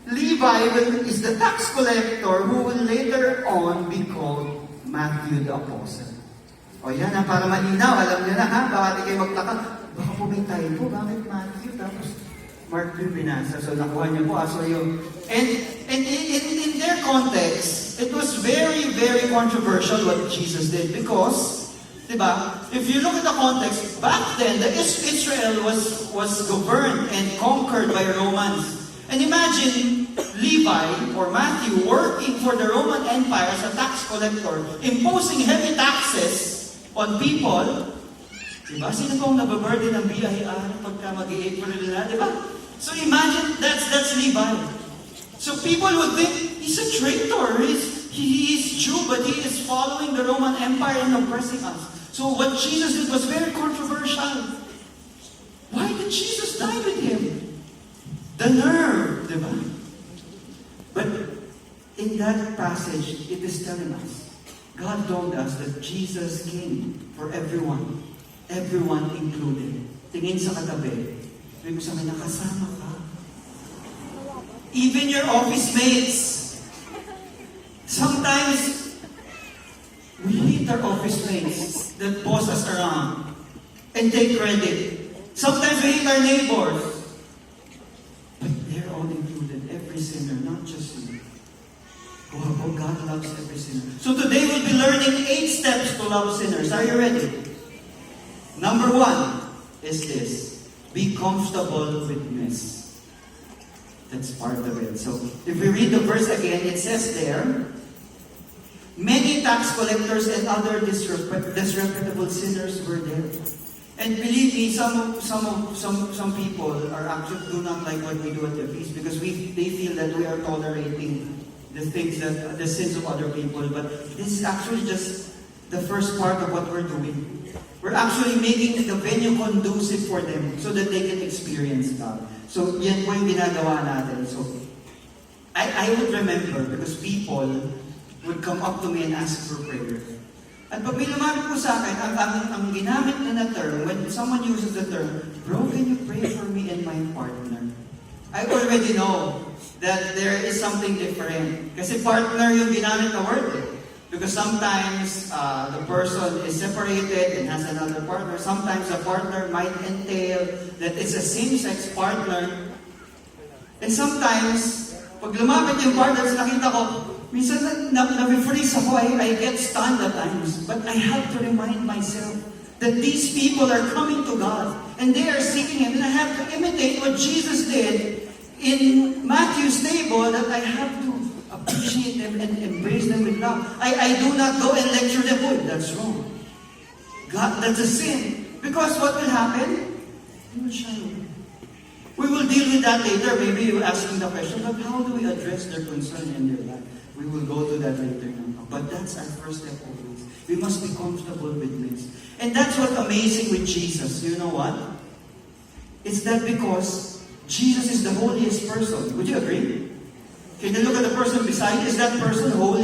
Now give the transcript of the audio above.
Levi is the tax collector who will later on be called Matthew the Apostle. O yan ha, para malinaw, alam niyo na ha, baka di kayo magtaka, baka po may typo, bakit Matthew? Tapos Mark yung binasa, so nakuha niyo po, so yung, and in their context, it was very, very controversial what Jesus did because, diba, if you look at the context, back then, Israel was governed and conquered by Romans. And imagine Levi or Matthew working for the Roman Empire as a tax collector, imposing heavy taxes on people. Diba? Sino pong nababurden ng BIR pagka mag-i-April na, diba? So imagine, that's Levi. So people would think, he's a traitor, he is Jew, but he is following the Roman Empire and oppressing us. So what Jesus did was very controversial. Why did Jesus die with him? The nerve, diba? But in that passage, it is telling us, God told us that Jesus came for everyone. Everyone included. Tingin sa katabi. Ibig sabihin, nakasama ka. Even your office mates. Sometimes, we hate our office mates that boss us around and take credit. Sometimes we hate our neighbors. But they're all included. Every sinner, not just you. Oh, God loves every sinner. So today we'll be learning 8 steps to love sinners. Are you ready? Number 1 is this. Be comfortable with mess. That's part of it. So, if we read the verse again, it says there, many tax collectors and other disreputable sinners were there. And believe me, some people are actually do not like what we do at the feast because they feel that we are tolerating the sins of other people. But this is actually just the first part of what we're doing. We're actually making the venue conducive for them so that they can experience God. So, yan po yung ginagawa natin. So, I would remember because people would come up to me and ask for prayer. At pag may lumapit po sa akin, ang ginamit na term, when someone uses the term, bro, can you pray for me and my partner? I already know that there is something different. Kasi partner yung ginamit na word eh. Because sometimes the person is separated and has another partner. Sometimes the partner might entail that it's a same-sex partner. And sometimes, pag lumapit yung partner, nakita ko, minsan na-freeze ako, I get stunned at times. But I have to remind myself that these people are coming to God and they are seeking Him. And I have to imitate what Jesus did in Matthew's table, that I have to appreciate them and embrace them with love. I do not go and lecture them. Oh, that's wrong. God, that's a sin. Because what will happen? They will shy away. We will deal with that later. Maybe you're asking the question, but how do we address their concern in their life? We will go to that later now. But that's our first step always. We must be comfortable with this. And that's what's amazing with Jesus. You know what? It's that because Jesus is the holiest person. Would you agree? Can you look at the person beside you? Is that person holy?